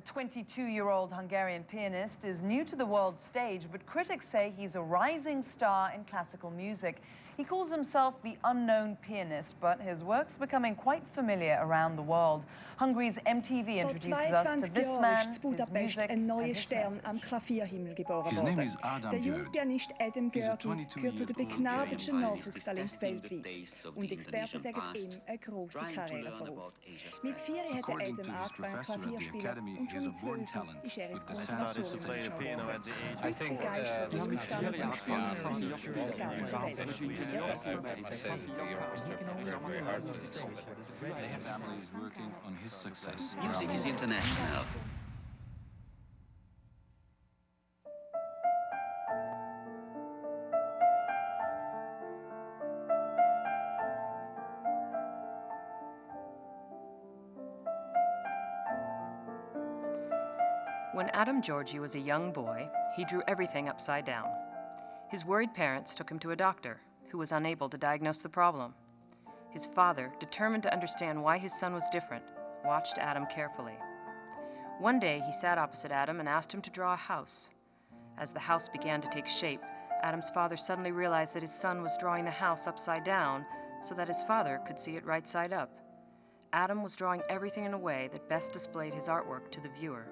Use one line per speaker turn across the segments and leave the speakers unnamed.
A 22-year-old Hungarian pianist is new to the world stage, but critics say he's a rising star in classical music. He calls himself the unknown pianist, but his work's becoming quite familiar around the world. Hungary's MTV introduces us to this man, his music, and his message.
His name is Adam Gyorgy.
Pianist Adam
He's a
Gyorgy
22-year-old
gehört zu den begnadetsten
Hungarian
Nachwuchstalenten weltweit. Und Experten sagen ihm eine grosse Karriere voraus. Mit 4 hat
According to
Adam
his
angefangen
professor at
Klavier
the
spielen
academy,
und
he has
schon
a
mit
born
12
talent
ist ins
with the
Konservatorium
sense of
geschoben.
I think
Begeistert und mit seiner Kunstform für die ganze Welt.
family is working on his success.
Music is international.
When Adam Gyorgy was a young boy, he drew everything upside down. His worried parents took him to a doctor, who was unable to diagnose the problem. His father, determined to understand why his son was different, watched Adam carefully. One day, he sat opposite Adam and asked him to draw a house. As the house began to take shape, Adam's father suddenly realized that his son was drawing the house upside down so that his father could see it right side up. Adam was drawing everything in a way that best displayed his artwork to the viewer.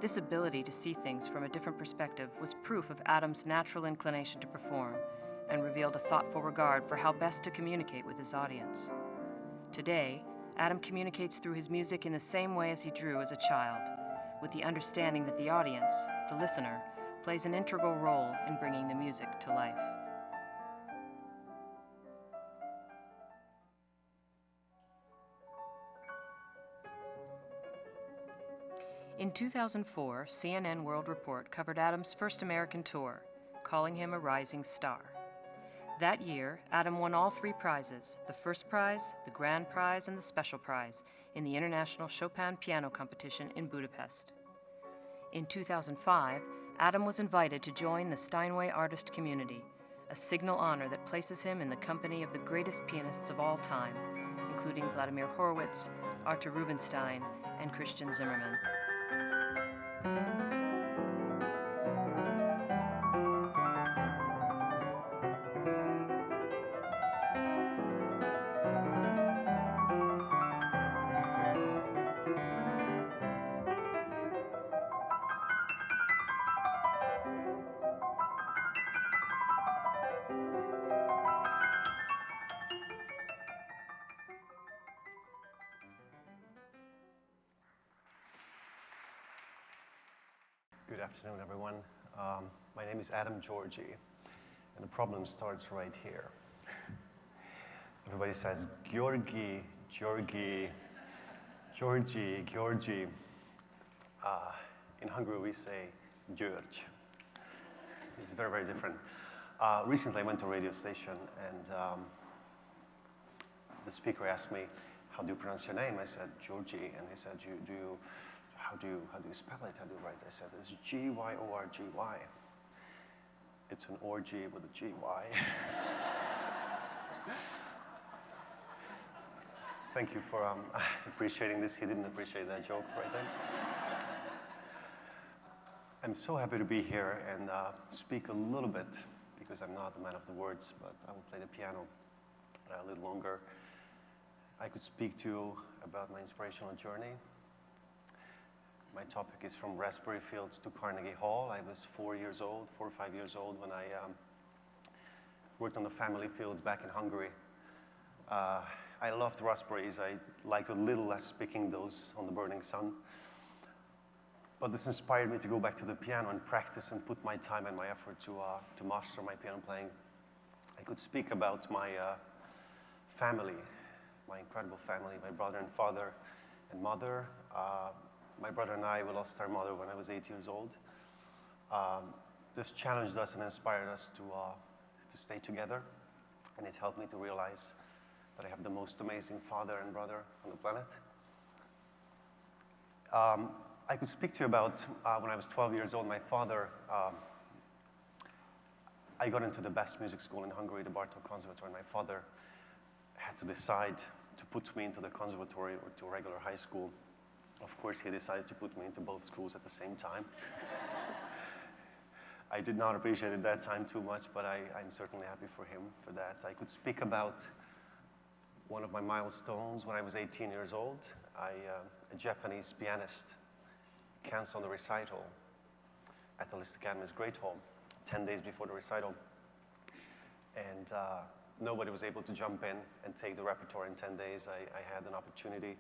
This ability to see things from a different perspective was proof of Adam's natural inclination to perform and revealed a thoughtful regard for how best to communicate with his audience. Today, Adam communicates through his music in the same way as he drew as a child, with the understanding that the audience, the listener, plays an integral role in bringing the music to life. In 2004, CNN World Report covered Adam's first American tour, calling him a rising star. That year, Adam won all 3 prizes, the first prize, the grand prize, and the special prize in the International Chopin Piano Competition in Budapest. In 2005, Adam was invited to join the Steinway Artist community, a signal honor that places him in the company of the greatest pianists of all time, including Vladimir Horowitz, Artur Rubinstein, and Christian Zimmermann.
Good afternoon, everyone. My name is Adam Gyorgy, and the problem starts right here. Everybody says Gyorgy, Gyorgy, Gyorgy, Gyorgy. In Hungary, we say György. It's very, very different. Recently, I went to a radio station, and the speaker asked me, "How do you pronounce your name?" I said, "Gyorgy," and he said, How do you spell it? How do you write it? I said, it's Gyorgy. It's an orgy with a GY. Thank you for appreciating this. He didn't appreciate that joke right there. I'm so happy to be here and speak a little bit, because I'm not the man of the words, but I will play the piano a little longer. I could speak to you about my inspirational journey. My topic is from raspberry fields to Carnegie Hall. I was 4 or 5 years old when I worked on the family fields back in Hungary. I loved raspberries. I liked a little less picking those on the burning sun. But this inspired me to go back to the piano and practice and put my time and my effort to master my piano playing. I could speak about my family, my incredible family, my brother and father and mother. My brother and I, we lost our mother when I was 8 years old. This challenged us and inspired us to stay together, and it helped me to realize that I have the most amazing father and brother on the planet. I could speak to you about when I was 12 years old, my father, I got into the best music school in Hungary, the Bartok Conservatory. My father had to decide to put me into the conservatory or to a regular high school. Of course, he decided to put me into both schools at the same time. I did not appreciate it that time too much, but I'm certainly happy for him for that. I could speak about one of my milestones when I was 18 years old. A Japanese pianist canceled the recital at the Liszt Academy's Great Hall 10 days before the recital. And nobody was able to jump in and take the repertoire in 10 days. I had an opportunity,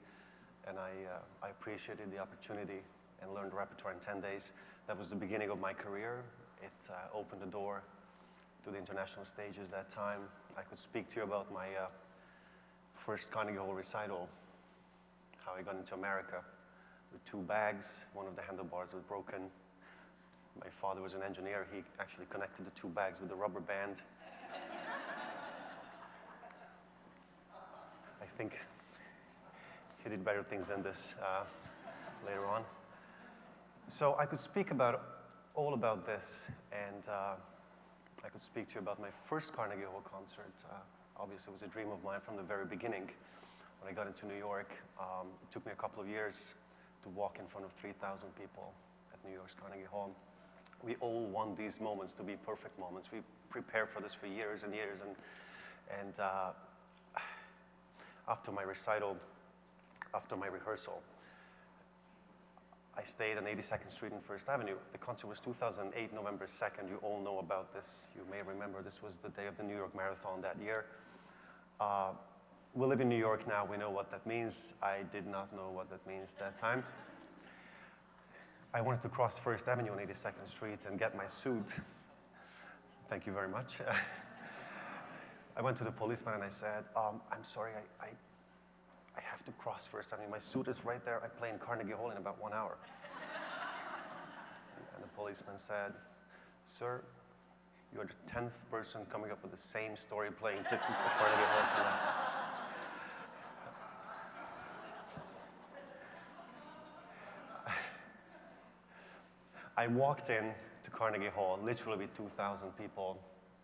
and I appreciated the opportunity and learned the repertoire in 10 days. That was the beginning of my career. It opened the door to the international stages that time. I could speak to you about my first Carnegie Hall recital, how I got into America with 2 bags. One of the handlebars was broken. My father was an engineer. He actually connected the 2 bags with a rubber band. I think he did better things than this later on. So I could speak all about this, and I could speak to you about my first Carnegie Hall concert. Obviously, it was a dream of mine from the very beginning. When I got into New York, it took me a couple of years to walk in front of 3,000 people at New York's Carnegie Hall. We all want these moments to be perfect moments. We prepare for this for years and years, and after my recital, after my rehearsal, I stayed on 82nd Street and First Avenue. The concert was 2008, November 2nd. You all know about this. You may remember this was the day of the New York Marathon that year. We live in New York now. We know what that means. I did not know what that means that time. I wanted to cross First Avenue on 82nd Street and get my suit. Thank you very much. I went to the policeman and I said, I'm sorry, I have to cross First Avenue. My suit is right there. I play in Carnegie Hall in about 1 hour. And the policeman said, sir, you're the 10th person coming up with the same story playing at Carnegie Hall tonight. I walked in to Carnegie Hall, literally with 2,000 people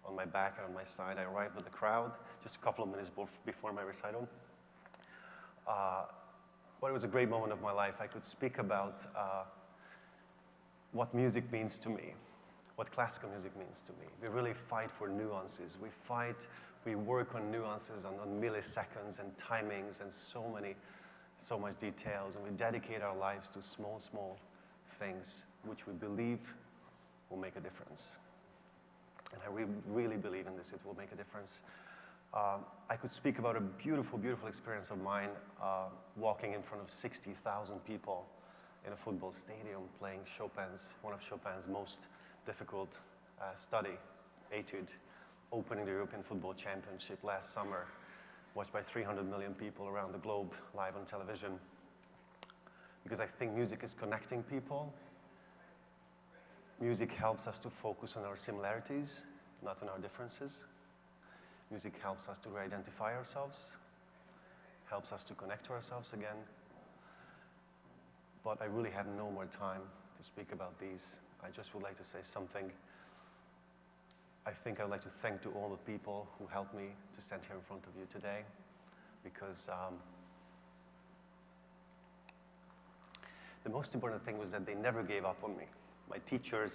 on my back and on my side. I arrived with the crowd just a couple of minutes before my recital. But it was a great moment of my life. I could speak about what music means to me, what classical music means to me. We really fight for nuances. We work on nuances, on milliseconds and timings and so much details, and we dedicate our lives to small, small things which we believe will make a difference. And I really believe in this, it will make a difference. I could speak about a beautiful, beautiful experience of mine walking in front of 60,000 people in a football stadium playing one of Chopin's most difficult study, Etude, opening the European Football Championship last summer, watched by 300 million people around the globe live on television. Because I think music is connecting people. Music helps us to focus on our similarities, not on our differences. Music helps us to re-identify ourselves, helps us to connect to ourselves again. But I really have no more time to speak about these. I just would like to say something. I think I'd like to thank to all the people who helped me to stand here in front of you today, because the most important thing was that they never gave up on me. My teachers,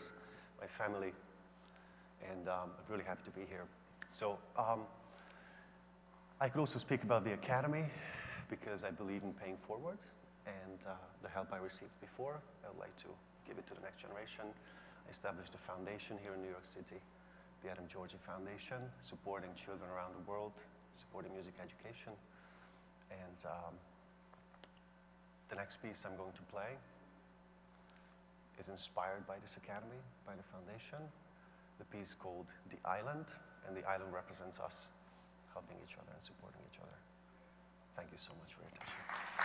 my family, and I'm really happy to be here. So I could also speak about the Academy, because I believe in paying forward, and the help I received before, I would like to give it to the next generation. I established a foundation here in New York City, the Adam Gyorgy Foundation, supporting children around the world, supporting music education. And the next piece I'm going to play is inspired by this academy, by the foundation. The piece called The Island, and the island represents us helping each other and supporting each other. Thank you so much for your attention.